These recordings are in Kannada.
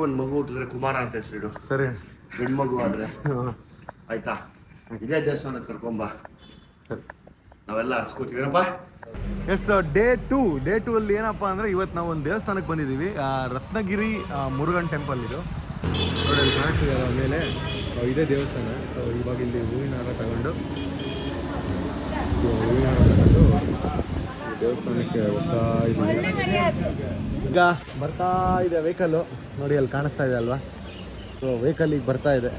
ಒಂದು ಮಗು ಹುಟ್ಟಿದ್ರೆ ಕುಮಾರ ಅಂತ ಹೆಸರಿಡು. ಸರಿ. ಗಂಡು ಮಗು ಆದ್ರೆ ಆಯ್ತಾ, ಇದೇ ದೇವಸ್ಥಾನಕ್ಕೆ ಕರ್ಕೊಂಬ, ನಾವೆಲ್ಲ ಹಸ್ಕೋತೀವಿರಪ್ಪ. ಎಸ್, ಡೇ ಟೂ ಅಲ್ಲಿ ಏನಪ್ಪ ಅಂದರೆ ಇವತ್ತು ನಾವು ಒಂದು ದೇವಸ್ಥಾನಕ್ಕೆ ಬಂದಿದ್ದೀವಿ. ರತ್ನಗಿರಿ ಮುರುಗನ್ ಟೆಂಪಲ್ ಇದು ನೋಡಿ, ಅಲ್ಲಿ ಕಾಣಿಸ್ತಿದೆ ಮೇಲೆ ಇದೇ ದೇವಸ್ಥಾನ. ಸೊ ಇವಾಗ ಇಲ್ಲಿ ಹೂವಿನ ಹಾರ ತಗೊಂಡು ದೇವಸ್ಥಾನಕ್ಕೆ ಹೋಗ್ತಾ ಇದ್ದೀವಿ. ಈಗ ಬರ್ತಾ ಇದೆ ವೆಹಿಕಲ್ಲು ನೋಡಿ, ಅಲ್ಲಿ ಕಾಣಿಸ್ತಾ ಇದೆ ಅಲ್ವಾ. ಸೊ ವೆಹಿಕಲ್ ಈಗ ಬರ್ತಾ ಇದೆ.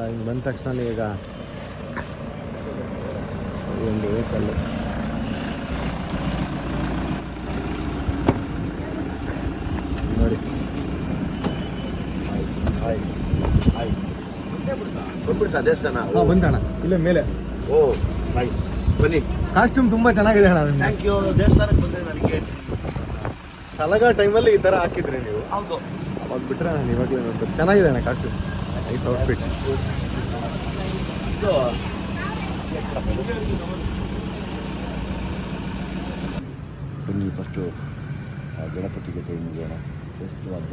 ಹಿಂಗೆ ಬಂದ ತಕ್ಷಣ ಈಗ ಒಂದು ವೆಹಿಕಲ್ಲು ನೋಡಿ. ಬಂದ್ಬಿಡ್ತಾ ದೇವಸ್ಥಾನ? ಹಾಂ, ಬಂದಣ್ಣ, ಇಲ್ಲೇ ಮೇಲೆ. ಓ ನೈಸ್, ಬನ್ನಿ. ಕಾಸ್ಟ್ಯೂಮ್ ತುಂಬ ಚೆನ್ನಾಗಿದೆ ಅಣ್ಣ. Thank you. ದೇವಸ್ಥಾನಕ್ಕೆ ಬಂದರೆ ನನಗೆ ಸಲಗ ಟೈಮಲ್ಲಿ ಈ ಥರ ಹಾಕಿದ್ರಿ ನೀವು? ಹೌದು. ಅವಾಗ ಬಿಟ್ಟರೆ ನಾನು ಇವಾಗಲೇ ನೋಡ್ಬೋದು. ಚೆನ್ನಾಗಿದೆ ಅಣ್ಣ ಕಾಸ್ಟ್ಯೂಮ್, ನೈಸ್ ಔಟ್ಫಿಟ್. ಬನ್ನಿ ಫಸ್ಟು ಗಣಪತಿಗೆ ಕೈ ಮುಗಿಯೋಣ. ಶ್ರೇಷ್ಠವಾದ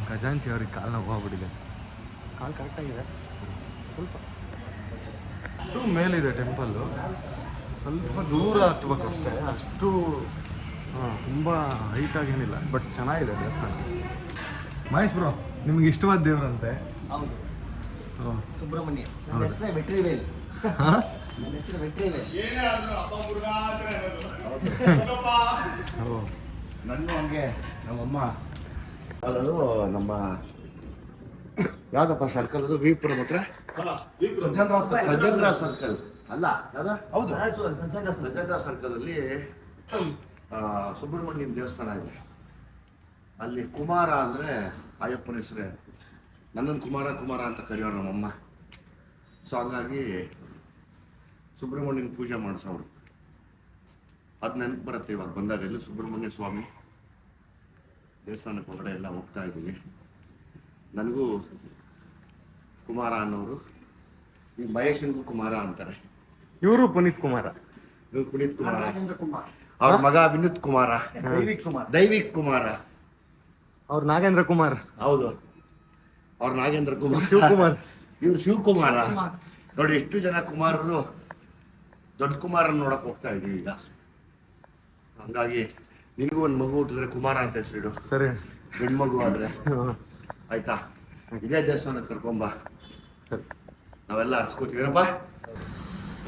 ಖಜಾಂಚಿ ಅವ್ರಿಗೆ ಕಾಲು ನೋವು ಹೋಗ್ಬಿಟ್ಟಿದೆ. ಕಾಲು ಕರೆಕ್ಟಾಗಿದೆ, ಸ್ವಲ್ಪ ಮೇಲಿದೆ ಟೆಂಪಲ್ಲು, ಸ್ವಲ್ಪ ದೂರ ಹತ್ಬೇಕು ಅಷ್ಟೇ. ಅಷ್ಟು ತುಂಬ ಹೈಟಾಗೇನಿಲ್ಲ, ಬಟ್ ಚೆನ್ನಾಗಿದೆ ದೇವಸ್ಥಾನ. ಮಹೇಶ್ ಬ್ರೋ, ನಿಮ್ಗೆ ಇಷ್ಟವಾದ ದೇವ್ರಂತೆ? ಹೌದು, ಸುಬ್ರಹ್ಮಣ್ಯ. ನನ್ನ ಹಂಗೆ ನಮ್ಮಮ್ಮ ಅದು ನಮ್ಮ ಯಾವ್ದಪ್ಪ ಸರ್ಕಲ್ ಅದು? ವಿಪುರಂ ಹತ್ರ ಸಜ್ಜನರಾವ್ ಸರ್ಕಲ್ ಅಲ್ಲ, ಯಾವ್ದ? ಹೌದು, ಸಜ್ಜನರಾವ್ ಸರ್ಕಲಲ್ಲಿ ಸುಬ್ರಹ್ಮಣ್ಯನ ದೇವಸ್ಥಾನ ಇದೆ. ಅಲ್ಲಿ ಕುಮಾರ ಅಂದರೆ ಅಯ್ಯಪ್ಪನ ಹೆಸರೇ. ನನ್ನನ್ನು ಕುಮಾರ ಅಂತ ಕರೆಯೋರು ನಮ್ಮಮ್ಮ. ಸೊ ಹಂಗಾಗಿ ಸುಬ್ರಹ್ಮಣ್ಯನ ಪೂಜೆ ಮಾಡಿಸೋರು. ಅದು ನೆನಪು ಬರುತ್ತೆ ಇವಾಗ ಬಂದಾಗ. ಎಲ್ಲ ಸುಬ್ರಹ್ಮಣ್ಯ ಸ್ವಾಮಿ ದೇವಸ್ಥಾನಕ್ಕೆ ಹೊರಗಡೆ ಎಲ್ಲ ಹೋಗ್ತಾ ಇದ್ದೀವಿ. ನನಗೂ ಕುಮಾರ ಅನ್ನೋರು, ಈ ಮಹೇಶನ್ಗೂ ಕುಮಾರ ಅಂತಾರೆ. ಇವರು ಪುನೀತ್ ಕುಮಾರ, ಇವ್ರು ಪುನೀತ್ ಕುಮಾರ, ಅವ್ರ ಮಗ ವಿನೋದ್ ಕುಮಾರ, ದೈವಿಕ್ ಕುಮಾರ, ಅವ್ರು ನಾಗೇಂದ್ರ ಕುಮಾರ್. ಹೌದು, ಅವ್ರ ನಾಗೇಂದ್ರ ಕುಮಾರ್, ಶಿವಕುಮಾರ್, ಇವ್ರು ಶಿವಕುಮಾರ. ನೋಡಿ ಎಷ್ಟು ಜನ ಕುಮಾರರು. ದೊಡ್ಡ ಕುಮಾರನ್ ನೋಡಕ್ ಹೋಗ್ತಾ ಇದೀವಿ ಈಗ. ಹಂಗಾಗಿ ನಿನಗೂ ಒಂದು ಮಗು ಹುಟ್ಟಿದ್ರೆ ಕುಮಾರ ಅಂತ ಹೆಸರಿಡು. ಸರಿ. ಗಂಡು ಮಗು ಆದ್ರೆ ಆಯ್ತಾ, ಇದೇ ದೇವಸ್ಥಾನಕ್ಕೆ ಕರ್ಕೊಂಬ, ನಾವೆಲ್ಲ ಹಸ್ಕೋತೀವಿರಪ್ಪ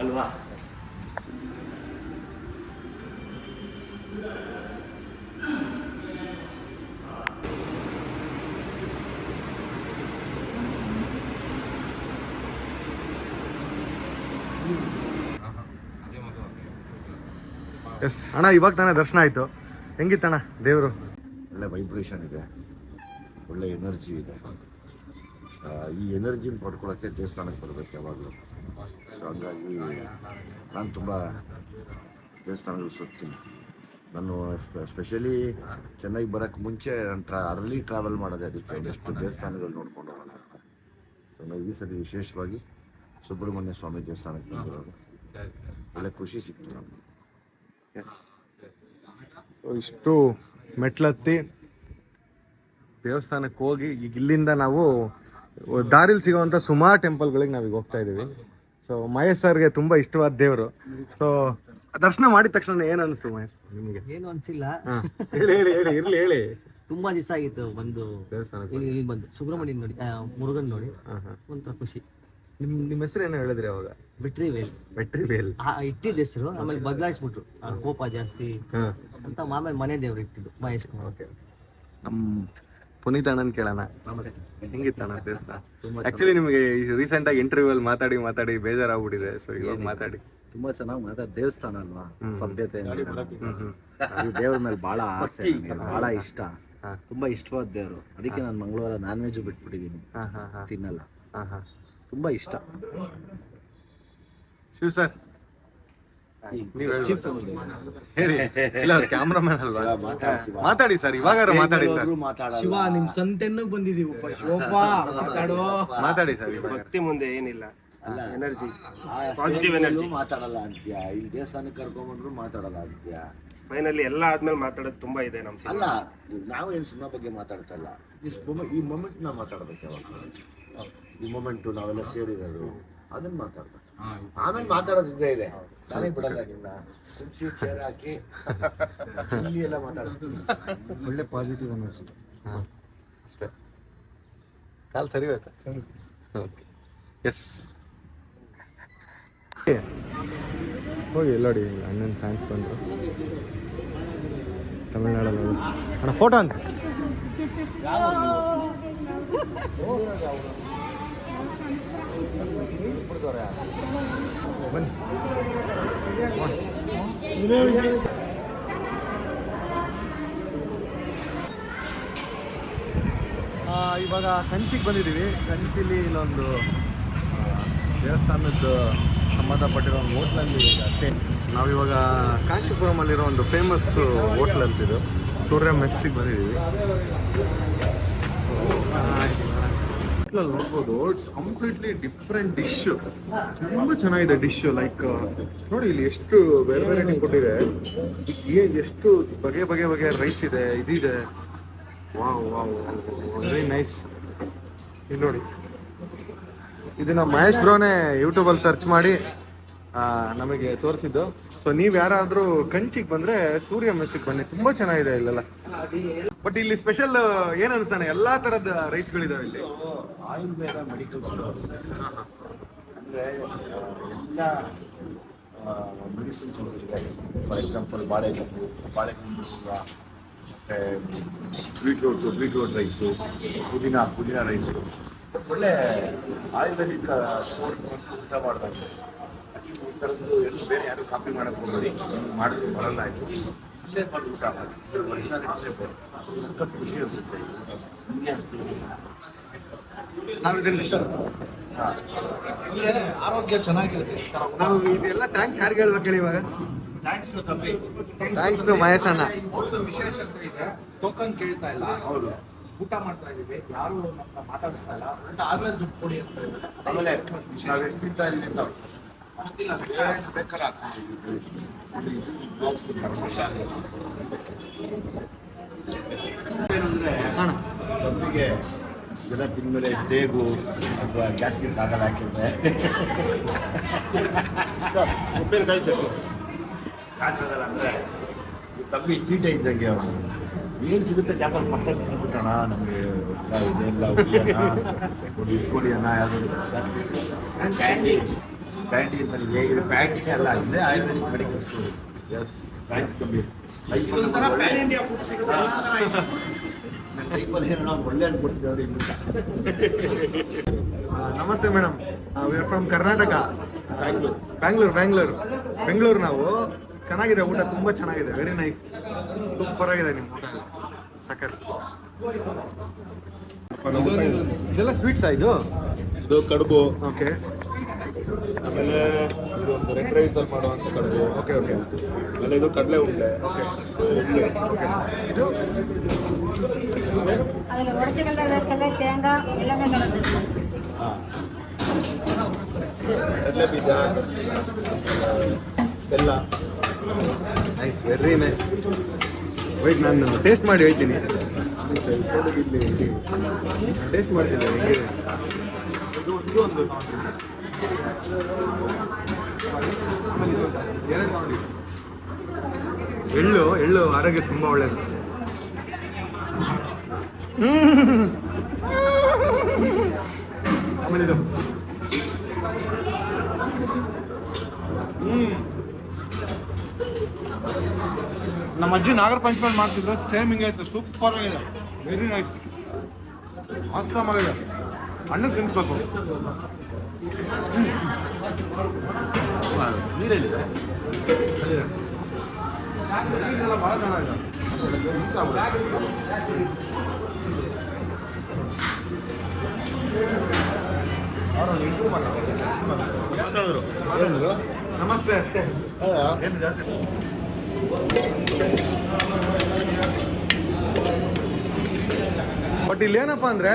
ಅಲ್ವಾ. ಎಸ್ ಅಣ್ಣ, ಇವಾಗ ತಾನೇ ದರ್ಶನ ಆಯಿತು. ಹೆಂಗಿತ್ತಣ್ಣ ದೇವರು? ಒಳ್ಳೆ ವೈಬ್ರೇಷನ್ ಇದೆ, ಒಳ್ಳೆ ಎನರ್ಜಿ ಇದೆ. ಈ ಎನರ್ಜಿನ ಪಡ್ಕೊಳ್ಳೋಕ್ಕೆ ದೇವಸ್ಥಾನಕ್ಕೆ ಬರಬೇಕು ಯಾವಾಗಲೂ. ಸೊ ಹಂಗಾಗಿ ನಾನು ತುಂಬ ದೇವಸ್ಥಾನಗಳು ಸುತ್ತೀನಿ. ನಾನು ಸ್ಪೆಷಲಿ ಚೆನ್ನೈಗೆ ಬರೋಕ್ಕೆ ಮುಂಚೆ ನಾನು ಅರ್ಲಿ ಟ್ರಾವೆಲ್ ಮಾಡೋದೇ ಅದಕ್ಕೆ, ಎಷ್ಟು ದೇವಸ್ಥಾನಗಳು ನೋಡ್ಕೊಂಡು ಹೋಗೋಣ ಅಂತ. ಸೊ ನಾವು ಈ ಸರಿ ವಿಶೇಷವಾಗಿ ಸುಬ್ರಹ್ಮಣ್ಯ ಸ್ವಾಮಿ ದೇವಸ್ಥಾನಕ್ಕೆ ಬಂದಿರೋದು. ಒಳ್ಳೆ ಖುಷಿ ಸಿಕ್ತು ನಮಗೆ. ಎಸ್, ಸೊ ಇಷ್ಟು ಮೆಟ್ಲತ್ತಿ ದೇವಸ್ಥಾನಕ್ಕೆ ಹೋಗಿ ಈಗ ಇಲ್ಲಿಂದ ನಾವು ದಾರಿಲಿ ಸಿಗೋವಂಥ ಸುಮಾರು ಟೆಂಪಲ್ಗಳಿಗೆ ನಾವೀಗ ಹೋಗ್ತಾ ಇದ್ದೀವಿ. ಸೊ ಮಹೇಶ್ ಸರ್ಗೆ ತುಂಬ ಇಷ್ಟವಾದ ದೇವರು. ಸೊ ದರ್ಶನ ಮಾಡಿದ ತಕ್ಷಣ ಏನು ಅನಿಸ್ತು ಮಹೇಶ್ ನಿಮಗೆ? ಏನು ಅನ್ಸಿಲ್ಲ. ಹೇಳಿ ಹೇಳಿ ಹೇಳಿ ಇರ್ಲಿ ಹೇಳಿ. ತುಂಬಾ ದಿವಸ ಆಗಿತ್ತು ಬಂದು ದೇವಸ್ಥಾನಕ್ಕೆ, ಇಲ್ಲಿ ಬಂದು ಸುಬ್ರಹ್ಮಣ್ಯನ್ ನೋಡಿ, ಮುರುಗನ್ ನೋಡಿ ಒಂಥರ ಖುಷಿ. ನಿಮ್ಮ ಹೆಸರು ಏನೋ ಹೇಳಿದ್ರಿ ಅವಾಗ? ಬಿಟ್ರಿವೇಲ್. ಇಟ್ಟಿದ್ದ ಹೆಸರು, ಆಮೇಲೆ ಬದಲಾಯಿಸ್ಬಿಟ್ರು, ಕೋಪ ಜಾಸ್ತಿ ಅಂತ. ಆಮೇಲೆ ಮನೆ ದೇವ್ರು ಇಟ್ಟಿದ್ದು ಮಹೇಶ್. ಓಕೆ, ನಮ್ಮ ಪುನೀತ್ ಅಣ್ಣನ ಕೇಳೋಣ. ಹೆಂಗಿತ್ತು ಅಣ್ಣ ದೇವಸ್ಥಾನ? ಆಕ್ಚುಲಿ ನಿಮಗೆ ರೀಸೆಂಟ್ ಆಗಿ ಇಂಟರ್ವ್ಯೂ ಅಲ್ಲಿ ಮಾತಾಡಿ ಬೇಜಾರಾಗ್ಬಿಟ್ಟಿದೆ. ಸೊ ಇವಾಗ ಮಾತಾಡಿ. ತುಂಬಾ ಚೆನ್ನಾಗಿ ದೇವಸ್ಥಾನ ಅಲ್ವಾ, ಸಭ್ಯತೆ, ದೇವ್ರ ಮೇಲೆ ಬಹಳ ಆಸೆ, ಬಹಳ ಇಷ್ಟ, ತುಂಬಾ ಇಷ್ಟವಾದ ದೇವರು. ಅದಕ್ಕೆ ನಾನು ಮಂಗಳವಾರ ನಾನ್ ವೆಜ್ ಬಿಟ್ಬಿಟ್ಟಿದ್ದೀನಿ, ತಿನ್ನಲ್ಲ. ತುಂಬಾ ಇಷ್ಟ. ಶಿವ್ ಸರ್ ನೀವು ಹೇಳಿ. ಇಲ್ಲ ಕ್ಯಾಮ್ರಾಮನ್ ಅಲ್ವಾ? ಮಾತಾಡಿ ಸರ್, ಇವಾಗಾರ ಮಾತಾಡಿ ಸರ್. ಶಿವ ನಿಮ್ ಸಂತೆನ್ನಗ್ ಬಂದಿದೀವಪ್ಪ ಶಿವಪ್ಪ, ಮಾತಾಡೋ. ಮಾತಾಡಿ ಸರ್. ಭಕ್ತಿ ಮುಂದೆ ಏನಿಲ್ಲ, ಅಲ್ಲ ಎನರ್ಜಿ, ಪಾಸಿಟಿವ್ ಪಾಸಿಟಿವ್ ಎನರ್ಜಿ. ಮಾತಾಡಲ್ಲ ಅಂತೀಯ, ಇಲ್ಲಿ ದೇವಸ್ಥಾನಕ್ಕೆ ಕರ್ಕೊಂಡ್ಬಂದ್ರು ಮಾತಾಡಲ್ಲ ಅಂತೀಯ. ಫೈನಲಿ ಎಲ್ಲ ಆದ್ಮೇಲೆ ಮಾತಾಡೋದು ತುಂಬಾ ಇದೆ ನಮ್ಮ ಅಲ್ಲ ನಾವು ಏನು ಸಿನಿಮಾ ಬಗ್ಗೆ ಮಾತಾಡ್ತಾ ಇಲ್ಲ, ಈ ಮೊಮೆಂಟ್ ನಾವು ಮಾತಾಡ್ಬೇಕು ಯಾವಾಗ. ಈ ಮೊಮೆಂಟು ನಾವೆಲ್ಲ ಸೇರಿರೋದು ಅದನ್ನ ಮಾತಾಡ್ಬೇಕು. ಆಮೇಲೆ ಮಾತಾಡೋದು ಇದ್ದೇ ಇದೆ, ನಾನೇ ಬಿಡಲ್ಲ ನಿನ್ನ ಕುರ್ಚಿ ಚೇರ್ ಹಾಕಿ ಇಲ್ಲಿ ಎಲ್ಲ ಮಾತಾಡ್ತೀನಿ. ಒಳ್ಳೆ ಪಾಸಿಟಿವ್ ಎನರ್ಜಿ. ಹಾಂ ಅಷ್ಟೇ. ಕಾಲು ಸರಿ ಹೋಯ್ತಾ? Okay yes. ಹೋಗಿ ಎಲ್ಲೋಡಿ ಅಣ್ಣನ ಫ್ಯಾನ್ಸ್ ಬಂದರು ತಮಿಳ್ನಾಡಲ್ಲಿ. ಅಣ್ಣ ಫೋಟೋ ಅಂತ ಬನ್ನಿ. ಇವಾಗ ಕಂಚಿಗೆ ಬಂದಿದ್ದೀವಿ. ಕಂಚಿಲಿ ಇಲ್ಲೊಂದು ದೇವಸ್ಥಾನದ ಸಂಬಂಧಪಟ್ಟಿರೋ ಒಂದು ಹೋಟ್ಲಲ್ಲಿ ಅಷ್ಟೇ. ನಾವಿವಾಗ ಕಾಂಚೀಪುರಮಲ್ಲಿರೋ ಒಂದು ಫೇಮಸ್ ಹೋಟ್ಲ್ ಅಂತಿದ್ದು ಸೂರ್ಯ ಮೆಸ್ಸಿಗೆ ಬಂದಿದ್ದೀವಿ. ಹೋಟ್ಲಲ್ಲಿ ನೋಡ್ಬೋದು, ಇಟ್ಸ್ ಕಂಪ್ಲೀಟ್ಲಿ ಡಿಫ್ರೆಂಟ್ ಡಿಶ್. ತುಂಬ ಚೆನ್ನಾಗಿದೆ ಡಿಶ್. ಲೈಕ್ ನೋಡಿ ಇಲ್ಲಿ ಎಷ್ಟು ಬೇರೆ ವೆರೈಟಿ ಕೊಟ್ಟಿದೆ, ಎಷ್ಟು ಬಗೆ ಬಗೆ ಬಗೆಯ ರೈಸ್ ಇದೆ, ಇದಿದೆ. Wow wow very nice. ಇಲ್ಲಿ ನೋಡಿ, ಇದನ್ನ ಮಹೇಶ್ ಬ್ರೋನೇ ಯೂಟ್ಯೂಬಲ್ಲಿ ಸರ್ಚ್ ಮಾಡಿ ನಮಗೆ ತೋರಿಸಿದ್ದು. ಸೊ ನೀವು ಯಾರಾದರೂ ಕಂಚಿಗೆ ಬಂದರೆ ಸೂರ್ಯ ಮೆಸ್ಸಿಗೆ ಬನ್ನಿ, ತುಂಬ ಚೆನ್ನಾಗಿದೆ ಇಲ್ಲೆಲ್ಲ. ಬಟ್ ಇಲ್ಲಿ ಸ್ಪೆಷಲ್ ಏನು ಅನಿಸ್ತಾನೆ, ಎಲ್ಲ ಥರದ ರೈಸ್ಗಳಿದಾವೆ ಇಲ್ಲಿ. ಆಯುರ್ವೇದ ಮೆಡಿಕಲ್ ಸ್ಟೋರ್ ಅಂದರೆ ಎಲ್ಲ ಮೆಡಿಸಿನ್ಸ್ ಇದೆ. ಫಾರ್ ಎಕ್ಸಾಂಪಲ್ ಬಾಳೆಗೊಬ್ಬು, ಮತ್ತು ಬೀಟ್ರೂಟ್ ರೈಸು, ಪುದೀನ ರೈಸು, ಒಳ್ಳೆ ಆಯುರ್ವೇದಿಕ್ ಸ್ಟೋರ್ ಊಟ ಮಾಡಬೇಕು. ಈ ಥರದ್ದು ಎಲ್ಲ ಬೇರೆ ಯಾರು ಕಾಪಿ ಮಾಡೋಕ್ಕೆ ಹೋಗಬೇಡಿ, ಮಾಡಿದ್ರು ಬರಲ್ಲ. ಆಯಿತು ಇಲ್ಲೇ ಮಾಡಿ ಊಟ ಮಾಡಿ, ವರ್ಷ ಸಖತ್ ಖುಷಿ ಅನಿಸುತ್ತೆ. ಆರೋಗ್ಯ ಚೆನ್ನಾಗಿರುತ್ತೆ. ನಾವು ಇದೆಲ್ಲ ಥ್ಯಾಂಕ್ಸ್ ಯಾರಿಗೆ ಹೇಳ್ಬೇಕು ಹೇಳಿ ಇವಾಗ? ಥ್ಯಾಂಕ್ಸ್ ಟು ಮಹೇಶ್ ಅಣ್ಣ. ವಿಶೇಷತೆ ಇದೆ, ಟೋಕನ್ ಕೇಳ್ತಾ ಇಲ್ಲ. ಹೌದು, ಊಟ ಮಾಡ್ತಾ ಇದೀವಿ, ಯಾರು ನಮ್ಮನ್ನ ಮಾತಾಡಿಸ್ತಾ ಇಲ್ಲ. ಊಟ ಆದ್ಮೇಲೆ ದುಡ್ಡು ಕೊಡಿ ಅಂತ ಹೇಳಿದ್ರೆ ಆಮೇಲೆ ನಾವು ಎಷ್ಟು ತಿಂತಾ ಇದ್ದೀವಿ ನಾವು ಗೊತ್ತಿಲ್ಲ. ಬೇಕಾದ್ರೆ ಏನಂದ್ರೆ ಅಣ್ಣ ಕಬ್ಬಿಗೆ ಜನ ತಿಂದ್ಮೇಲೆ ತೇಗು ಅಥವಾ ಗ್ಯಾಸ್ಟ್ರಿಕ್ ಆಗಲ್ಲ ಹಾಕಿದ್ರೆ ಉಪ್ಪಿನಕಾಯಿ ಚಟ್ನಿ ಕಾಚದಲ್ಲ ಅಂದರೆ ಈ ಕಬ್ಬಿ ತೀಟ ಇದ್ದಂಗೆ ಅವನು ಏನು ಸಿಗುತ್ತೆ ಜಾಪಲ್ ಪಕ್ಕದಲ್ಲಿ ತಿನ್ಬಿಟ್ಟಣ. ನಮಗೆ ಇದೆಲ್ಲ ಇಸ್ಕೊಡಿ ಅನ್ನ ಯಾವುದು ಕ್ಯಾಂಟೀನ್ ಅಂತ ಹೇಗಿದೆ, ಕ್ಯಾಂಟೀನ್ ಎಲ್ಲ ಆಗಿದೆ ayurvedic medical store. Yes thanks ಕಮ್ಮಿ ಪ್ಯಾನ್ ಇಂಡಿಯಾ ಫುಡ್ ಸಿಗುತ್ತೆ. ನನ್ನ ಟೈಪಲ್ಲಿ ಏನೋ ಒಳ್ಳೆ ಅನ್ಕೊಡ್ತಿದ್ದವ್ರು ಇಲ್ಲ. ನಮಸ್ತೆ madam, we are from Karnataka, Bengaluru. ನಾವು ಚೆನ್ನಾಗಿದೆ ಊಟ, ತುಂಬ ಚೆನ್ನಾಗಿದೆ, ವೆರಿ ನೈಸ್, ಸೂಪರ್ ಆಗಿದೆ ನಿಮ್ಮ ಊಟ, ಸಖತ್. ಇದೆಲ್ಲ ಸ್ವೀಟ್ಸಾ ಇದು? ಇದು ಕಡುಬು, ಓಕೆ ಆಮೇಲೆ ಇದು ಒಂದು ರೆಡ್ ರೈಸಲ್ಲಿ ಮಾಡುವಂಥ ಕಡುಬು, ಓಕೆ ಓಕೆ. ಆಮೇಲೆ ಇದು ಕಡಲೆ ಉಂಡೆ, ಇದು அதில் உடச்சிக்கல்ல வேர்க்கடலை தேங்காய் எல்லாமே கலந்துருக்கு. ಕಡಲೆ ಬೀಜ, ಬೆಲ್ಲ. Nice, very nice. ವೆಯ್ಟ್, ನಾನು ಟೇಸ್ಟ್ ಮಾಡಿ ಹೇಳ್ತೀನಿ. ಟೇಸ್ಟ್ ಮಾಡ್ತೀನಿ ಹೇಗಿದೆ. ಇದು ಒಂದು ಎಳ್ಳು ಆರೋಗ್ಯ ತುಂಬ ಒಳ್ಳೆಯದು. ಆಮೇಲೆ ಇದು ನಮ್ಮ ಅಜ್ಜಿ ನಾಗರ ಪಂಚಮಿ ಮಾಡ್ತಿದ್ರು, ಸೇಮ್ ಹಿಂಗೆ ಐತೆ, ಸೂಪರ್ ಆಗಿದೆ, ವೆರಿ ನೈಸ್, ಆಗಿದೆ. ಅಣ್ಣಗೆ ತಿನ್ಸ್ಬೇಕು. ನೀರೇನಿದೆ ಭಾಳ ಚೆನ್ನಾಗಿದೆ. ಮಾತಾಡಿದ್ರು ಏನಂದ್ರು? ನಮಸ್ತೆ ಅಷ್ಟೇ ಏನು ಜಾಸ್ತಿ. ಬಟ್ ಇಲ್ಲಿ ಏನಪ್ಪ ಅಂದರೆ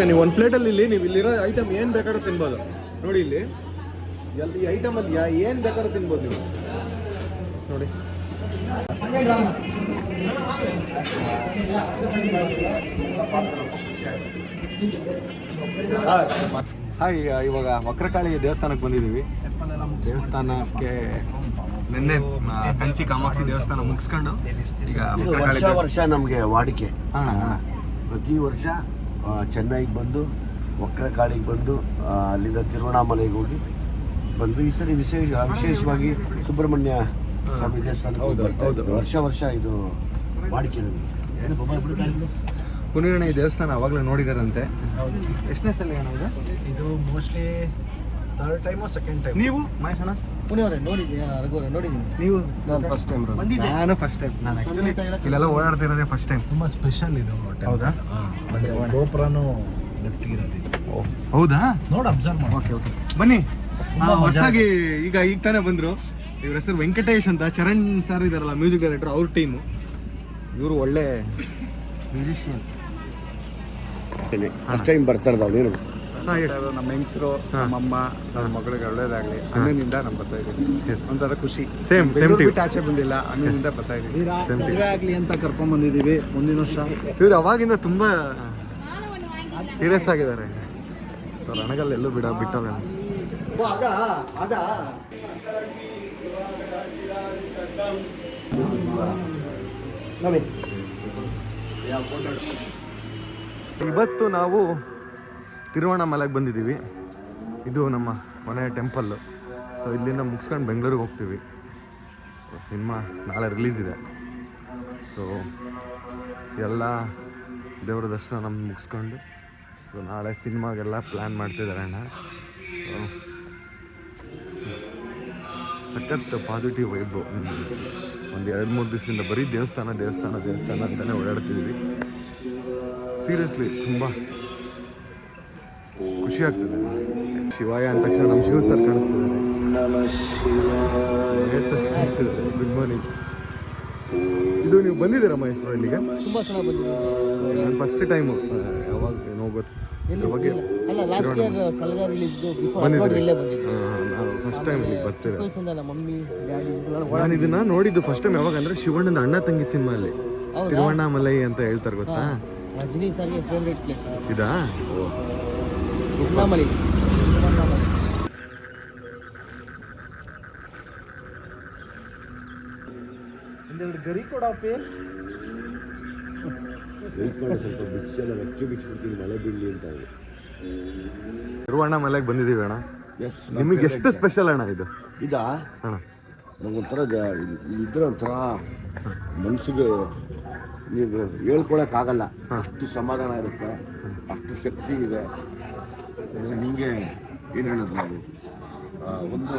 ನೀವು ಒಂದು ಪ್ಲೇಟಲ್ಲಿ ನೀವು ಇಲ್ಲಿರೋ ಐಟಮ್ ಏನು ಬೇಕಾದ್ರೂ ತಿನ್ಬೋದು. ನೋಡಿ ಇಲ್ಲಿ ಈ ಐಟಮಲ್ಲಿ ಏನು ಬೇಕಾದ್ರೂ ತಿನ್ಬೋದು ನೀವು ನೋಡಿ. ಹಾಯ್, ಇವಾಗ ವಕ್ರಕಾಳಿ ದೇವಸ್ಥಾನಕ್ಕೆ ಬಂದಿದ್ದೀವಿ. ದೇವಸ್ಥಾನಕ್ಕೆ ನಿನ್ನೆ ಕಂಚಿ ಕಾಮಾಕ್ಷಿ ದೇವಸ್ಥಾನ ಮುಗಿಸ್ಕೊಂಡು ಈಗ ವರ್ಷ ನಮಗೆ ವಾಡಿಕೆ. ಪ್ರತಿ ವರ್ಷ ಚೆನ್ನೈಗೆ ಬಂದು ವಕ್ರಕಾಳಿಗೆ ಬಂದು ಅಲ್ಲಿಂದ ತಿರುವಣ್ಣಾಮಲೆಗೆ ಹೋಗಿ ಬಂದು ಈ ಸರಿ ವಿಶೇಷವಾಗಿ ಸುಬ್ರಹ್ಮಣ್ಯ ಸ್ವಾಮಿ ದೇವಸ್ಥಾನ ವರ್ಷ ಇದು ವಾಡಿಕೆ ನಮಗೆ. ಪುನೀರಣ್ಣ ಈ ದೇವಸ್ಥಾನ ಅವಾಗಲೇ ನೋಡಿದಾರಂತೆ. ಎಷ್ಟನೇ ಸಲ ಅಣ್ಣ ಇದು mostly 3rd time 2nd time. ನೀವು ಮಹೇಶಣ್ಣ ಪುಣ್ಯವರೇ ನೋಡಿದ್ದೀನಿ, ರಘುವರೇ ನೋಡಿದ್ದೀನಿ. ನೀವು? ನಾನು ಫಸ್ಟ್ ಟೈಮ್. ನಾನು ಫಸ್ಟ್ ಟೈಮ್. ನಾನು ಆ್ಯಕ್ಚುಲಿ ಇಲ್ಲೆಲ್ಲ ಓಡಾಡ್ತಿರೋದೇ ಫಸ್ಟ್ ಟೈಮ್. ತುಂಬ ಸ್ಪೆಷಲ್ ಇದು. ಹೌದಾ? ಮತ್ತೆ ಗೋಪುರನೂ ಲೆಫ್ಟ್ಗೆ ಇರೋದು. ಹೌದಾ? ನೋಡಿ ಅಬ್ಸರ್ವ್ ಮಾಡಿ. ಓಕೆ ಬನ್ನಿ. ಹೊಸದಾಗಿ ಈಗ ತಾನೇ ಬಂದರು. ಇವ್ರ ಹೆಸರು ವೆಂಕಟೇಶ್ ಅಂತ. ಚರಣ್ ಸರ್ ಇದಾರಲ್ಲ ಮ್ಯೂಸಿಕ್ ಡೈರೆಕ್ಟರ್, ಅವ್ರ ಟೀಮು. ಇವರು ಒಳ್ಳೆ ಮ್ಯೂಸಿಷಿಯನ್. ಫಸ್ಟ್ ಟೈಮ್ ಬರ್ತಾ ಇರೋದು ನೀನು? ನಮ್ಮ ಹೆಂಗಸರು, ನಮ್ಮಮ್ಮ, ನನ್ನ ಮಗಳಿಗೆ ಒಳ್ಳೇದಾಗಲಿ ಅನ್ನಿಂದ ನಾನು ಬರ್ತಾ ಇದ್ದೀನಿ. ಒಂಥರ ಖುಷಿ. ಸೇಮ್ ಬಿಟ್ಟು ಆಚೆ ಬಂದಿಲ್ಲ, ಅನ್ನಿಂದ ಬರ್ತಾ ಇದ್ದೀನಿ. ಮದುವೆ ಆಗಲಿ ಅಂತ ಕರ್ಕೊಂಡ್ ಬಂದಿದ್ದೀವಿ ಮುಂದಿನ ವರ್ಷ. ಇವ್ರು ಅವಾಗಿಂದ ತುಂಬ ಸೀರಿಯಸ್ ಆಗಿದ್ದಾರೆ. ಸೊ ನನಗಲ್ಲ ಎಲ್ಲೂ ಬಿಟ್ಟಲ್ಲ. ಇವತ್ತು ನಾವು ತಿರುವಣ್ಣಾಮಲೆಗೆ ಬಂದಿದ್ದೀವಿ. ಇದು ನಮ್ಮ ಕೊನೆಯ ಟೆಂಪಲ್ಲು. ಸೊ ಇಲ್ಲಿಂದ ಮುಗಿಸ್ಕೊಂಡು ಬೆಂಗಳೂರಿಗೆ ಹೋಗ್ತೀವಿ. ಸಿನಿಮಾ ನಾಳೆ ರಿಲೀಸ್ ಇದೆ. ಸೊ ಎಲ್ಲ ದೇವರ ದರ್ಶನ ನಮ್ಗೆ ಮುಗಿಸ್ಕೊಂಡು ಸೊ ನಾಳೆ ಸಿನಿಮಾಗೆಲ್ಲ ಪ್ಲ್ಯಾನ್ ಮಾಡ್ತಿದ್ದಾರೆ ಅಣ್ಣ. ಸೊ ಸಖತ್ ಪಾಸಿಟಿವ್ ವೈಬು. ಒಂದು 2-3 ದಿವಸದಿಂದ ಬರೀ ದೇವಸ್ಥಾನ ಅಂತಲೇ ಓಡಾಡ್ತಿದ್ದೀವಿ. ಸೀರಿಯಸ್ಲಿ ತುಂಬ ಖುಷಿ ಆಗ್ತದೆ. ಶಿವಾಯ ಅಂದ ತಕ್ಷಣ ನಮ್ಮ ಶಿವ ಸರ್ ಕಾಣಿಸ್ತಿದ್ದಾರೆ. Good morning. ಇದು ನೀವು ಬಂದಿದ್ದೀರಾ ಮಹೇಶ್ ಬ್ರೋ ಇಲ್ಲಿಗೆ? ತುಂಬ ಸಲ ಬಂದಿದ್ದೀನಿ. ನಾನು ಫಸ್ಟ್ ಟೈಮು. ಯಾವಾಗ ಏನೋ ಗೊತ್ತು ಬಗ್ಗೆ ಅಲ್ಲ, ಲಾಸ್ಟ್ ಇಯರ್ ಸಲ್ಗಾ ರಿಲೀಸ್ದು ಬಿಫೋರ್ ಬಂದಿದ್ದೀವಿ. ಇಲ್ಲೇ ಬಂದಿದ್ದೆ. ನಾವು ಫಸ್ಟ್ ಟೈಮ್ ಇಲ್ಲಿಗೆ ಬರ್ತೀರಾ? ನಮ್ಮ ಮಮ್ಮಿ ಡ್ಯಾಡಿ ನಾನು ಇದನ್ನ ನೋಡಿದ್ದು ಫಸ್ಟ್ ಟೈಮ್ ಯಾವಾಗ ಅಂದರೆ ಶಿವಣ್ಣನ ಅಣ್ಣ ತಂಗಿ ಸಿನಿಮಾ ಅಲ್ಲಿ. ತಿರುವಣ್ಣಾಮಲೈ ಅಂತ ಹೇಳ್ತಾರೆ, ಗೊತ್ತಾ? ರಜನಿ ಸರ್ಗೆ ಫೇವ್ರೇಟ್ ಪ್ಲೇಸ್ ಇದಾ? ತಿರುವಣ್ಣಾಮಲೈ. ಒಂದೆರಡು ಗರಿ ಕೊಡಪ್ಪೆ. ಸ್ವಲ್ಪ ಬಿಚ್ಚೆಲ್ಲ ಬಿಚ್ಚಿಬಿಡ್ತೀನಿ ಮಳೆ ಬೀಳಲಿ ಅಂತ. ತಿರುವಣ್ಣಾಮಲೆಗೆ ಬಂದಿದ್ದೀವಿ ಅಣ್ಣ. ಎಸ್. ನಿಮಗೆ ಎಷ್ಟು ಸ್ಪೆಷಲ್ ಅಣ್ಣ ಇದು? ಇದಾ ಅಣ್ಣ ನಮಗೊಂಥರ ಇದ್ರೆ ಒಂಥರ ಮನಸ್ಸಿಗೆ ನೀವು ಹೇಳ್ಕೊಳಕ್ಕಾಗಲ್ಲ. ಅಷ್ಟು ಸಮಾಧಾನ ಇರುತ್ತೆ, ಅಷ್ಟು ಶಕ್ತಿ ಇದೆ. ನಿಮಗೆ ಏನು ಹೇಳೋದು ನಾವು, ಒಂದು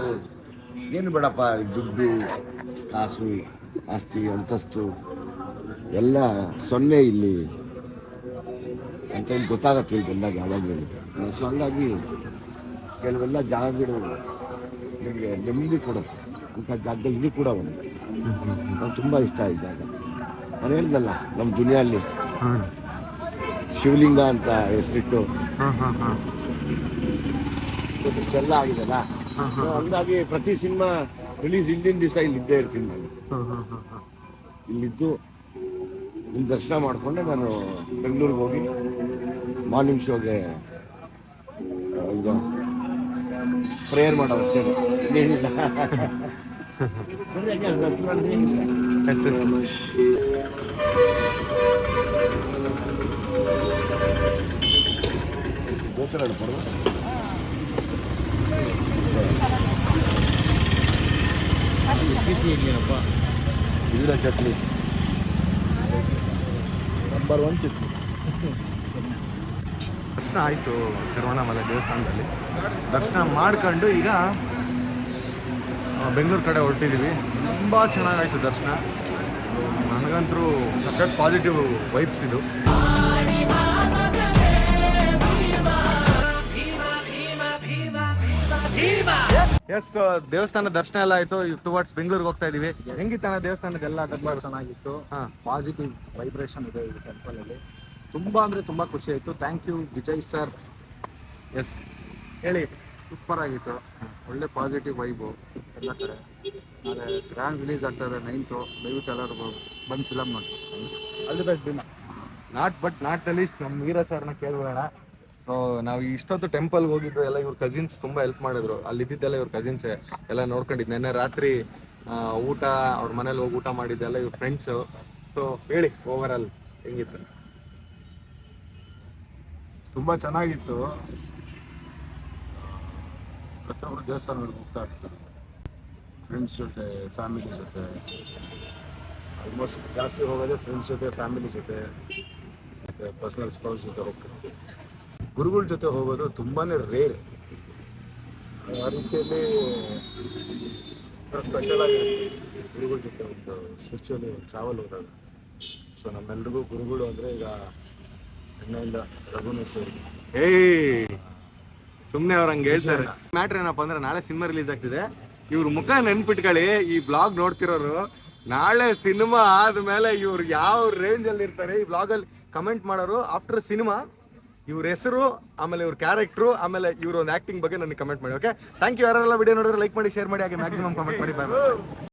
ಏನು ಬೇಡಪ್ಪ, ದುಡ್ಡು ಕಾಸು ಆಸ್ತಿ ಅಂತಸ್ತು ಎಲ್ಲ ಸೊನ್ನೆ ಇಲ್ಲಿ ಅಂತ ಗೊತ್ತಾಗತ್ತೆ ಇಲ್ಲಿ ಬಂದಾಗ ಯಾವಾಗಲೂ. ಸೊ ಹಂಗಾಗಿ ಕೆಲವೆಲ್ಲ ಜಾಗಗಳು ನಿಮಗೆ ನೆಮ್ಮದಿ ಕೊಡುತ್ತೆ ಅಂತ ಜಾಗದಲ್ಲಿ ಇದು ಕೂಡ ಒಂದು ನಂಗೆ ತುಂಬ ಇಷ್ಟ ಈ ಜಾಗ. ನಾನು ಹೇಳ್ದಲ್ಲ, ನಮ್ಮ ದುನಿಯಲ್ಲಿ ಶಿವಲಿಂಗ ಅಂತ ಹೆಸರಿಟ್ಟು ಇಷ್ಟೆಲ್ಲ ಆಗಿದೆಲ್ಲ. ಹಂಗಾಗಿ ಪ್ರತಿ ಸಿನಿಮಾ ರಿಲೀಸ್ ಹಿಂದಿನ ದಿವಸ ಇಲ್ಲಿದ್ದೇ ಇರ್ತೀನಿ ನಾನು. ಇಲ್ಲಿದ್ದು ಇಲ್ಲಿ ದರ್ಶನ ಮಾಡಿಕೊಂಡೆ ನಾನು ಬೆಂಗಳೂರಿಗೆ ಹೋಗಿ ಮಾರ್ನಿಂಗ್ ಶೋಗೆ ಇದು ಪ್ರೇಯರ್ ಮಾಡೋ ಅಷ್ಟೇ, ಇನ್ನೇನಿಲ್ಲ. ದೋಸೆ ಹೇಳ್ಬಾರ್ದು. ಬಿಸಿ ಇದೆಯಪ್ಪ. ಇಲ್ಲ ಚಟ್ನಿ ನಂಬರ್ 1 ಚಟ್ನಿ. ದರ್ಶನ ಆಯಿತು ತಿರುವಣ್ಣಾಮಲೈ ದೇವಸ್ಥಾನದಲ್ಲಿ. ದರ್ಶನ ಮಾಡ್ಕೊಂಡು ಈಗ ಬೆಂಗಳೂರು ಕಡೆ ಹೊರಟಿದ್ದೀವಿ. ತುಂಬ ಚೆನ್ನಾಗಾಯಿತು ದರ್ಶನ. ನನಗಂತೂ ಸಖತ್ ಪಾಸಿಟಿವ್ ವೈಬ್ಸ್ ಇದು. ಎಸ್ ದೇವಸ್ಥಾನ ದರ್ಶನ ಎಲ್ಲ ಆಯ್ತು. ಟುವರ್ಡ್ಸ್ ಬೆಂಗಳೂರಿಗೆ ಹೋಗ್ತಾ ಇದೀವಿ. ಹೆಂಗಿತ್ತಣ್ಣ ದೇವಸ್ಥಾನದೆಲ್ಲ ತುಂಬಾ ಚೆನ್ನಾಗಿತ್ತು. ಹಾ. ಪಾಸಿಟಿವ್ ವೈಬ್ರೇಷನ್ ಇದೆ ಈ ಟೆಂಪಲ್ ಅಲ್ಲಿ. ತುಂಬಾ ಅಂದ್ರೆ ತುಂಬಾ ಖುಷಿ ಆಯ್ತು. Thank you Vijay sir. Yes ಹೇಳಿ. ಸೂಪರ್ ಆಗಿತ್ತು. ಒಳ್ಳೆ ಪಾಸಿಟಿವ್ ವೈಬು ಎಲ್ಲ ಕಡೆ. ನಾಳೆ ಗ್ರ್ಯಾಂಡ್ ರಿಲೀಸ್ ಆಗ್ತದೆ 9th. ದಯವಿಟ್ಟು ಎಲ್ಲರೂ ಬಂದು ಫಿಲಮ್ ನೋಡಿ. All the best Bhima. Not the least ನಮ್ಮ ವೀರ ಸರ್ನ ಕೇಳ್ಬೋಣ. ಸೊ ನಾವು ಇಷ್ಟೊತ್ತು ಟೆಂಪಲ್ಗೆ ಹೋಗಿದ್ದು ಎಲ್ಲ ಇವ್ರ ಕಸಿನ್ಸ್ ತುಂಬಾ ಹೆಲ್ಪ್ ಮಾಡಿದ್ರು. ಅಲ್ಲಿ ಇದ್ದಿದ್ದೆಲ್ಲ ಇವ್ರ ಕಸಿನ್ಸೇ ಎಲ್ಲ ನೋಡ್ಕೊಂಡಿದ್ದು. ನೆನ್ನೆ ರಾತ್ರಿ ಊಟ ಅವ್ರ ಮನೇಲಿ ಹೋಗಿ ಊಟ ಮಾಡಿದ್ದೆಲ್ಲ ಇವ್ರ ಫ್ರೆಂಡ್ಸು. ಸೊ ಹೇಳಿ ಓವರ್ ಆಲ್ ಹೆಂಗಿತ್ತು? ತುಂಬ ಚೆನ್ನಾಗಿತ್ತು. ಪ್ರತಿಯೊಬ್ಬರು ದೇವಸ್ಥಾನಗಳಿಗೆ ಹೋಗ್ತಾ ಇರ್ತಾರೆ, ಫ್ರೆಂಡ್ಸ್ ಜೊತೆ, ಫ್ಯಾಮಿಲಿ ಜೊತೆ. ಆಲ್ಮೋಸ್ಟ್ ಜಾಸ್ತಿ ಹೋಗೋದೇ ಫ್ರೆಂಡ್ಸ್ ಜೊತೆ, ಫ್ಯಾಮಿಲಿ ಜೊತೆ, ಮತ್ತು ಪರ್ಸ್ನಲ್ ಸ್ಪೌಸ್ ಜೊತೆ ಹೋಗ್ತಿರ್ತೀವಿ. ಗುರುಗಳ ಜೊತೆ ಹೋಗೋದು ತುಂಬಾ ರೇರ್. ಆ ರೀತಿಯಲ್ಲಿ ಸ್ಪೆಷಲ್ ಆಗಿರುತ್ತೆ ಗುರುಗಳ ಜೊತೆ ಒಂದು ಸ್ಪಿರಿಚುವಲಿ ಟ್ರಾವೆಲ್ ಹೋದಾಗ. ಸೊ ನಮ್ಮೆಲ್ರಿಗೂ ಗುರುಗಳು ಅಂದರೆ ಈಗ ಎಣ್ಣೆಯಿಂದ ರಘುನು ಸೇರಿ. ಏಯ್ ಸುಮ್ಮನೆ ಅವ್ರು ಹಂಗೆ ಹೇಳ್ತಾರೆ. ಮ್ಯಾಟ್ರ್ ಏನಪ್ಪ ಅಂದ್ರೆ ನಾಳೆ ಸಿನಿಮಾ ರಿಲೀಸ್ ಆಗ್ತಿದೆ. ಇವ್ರ ಮುಖ ನೆನ್ಪಿಟ್ಕೊಳ್ಳಿ. ಈ ಬ್ಲಾಗ್ ನೋಡ್ತಿರೋರು ನಾಳೆ ಸಿನಿಮಾ ಆದ್ಮೇಲೆ ಇವ್ರು ಯಾವ ರೇಂಜ್ ಅಲ್ಲಿ ಇರ್ತಾರೆ ಈ ಬ್ಲಾಗ್ ಅಲ್ಲಿ ಕಮೆಂಟ್ ಮಾಡೋರು. ಆಫ್ಟರ್ ಸಿನಿಮಾ ಇವ್ರ ಹೆಸರು, ಆಮೇಲೆ ಇವ್ರ ಕ್ಯಾರೆಕ್ಟ್ರು, ಆಮೇಲೆ ಇವ್ರ ಒಂದು ಆಕ್ಟಿಂಗ್ ಬಗ್ಗೆ ನನಗೆ ಕಮೆಂಟ್ ಮಾಡಿ. Okay, thank you. ಯಾರೆಲ್ಲ ವಿಡಿಯೋ ನೋಡಿದ್ರೆ ಲೈಕ್ ಮಾಡಿ, ಶೇರ್ ಮಾಡಿ, ಹಾಗೆ ಮ್ಯಾಕ್ಸಿಮಮ್ ಕಮೆಂಟ್ ಮಾಡಿ. ಬಾಯ್.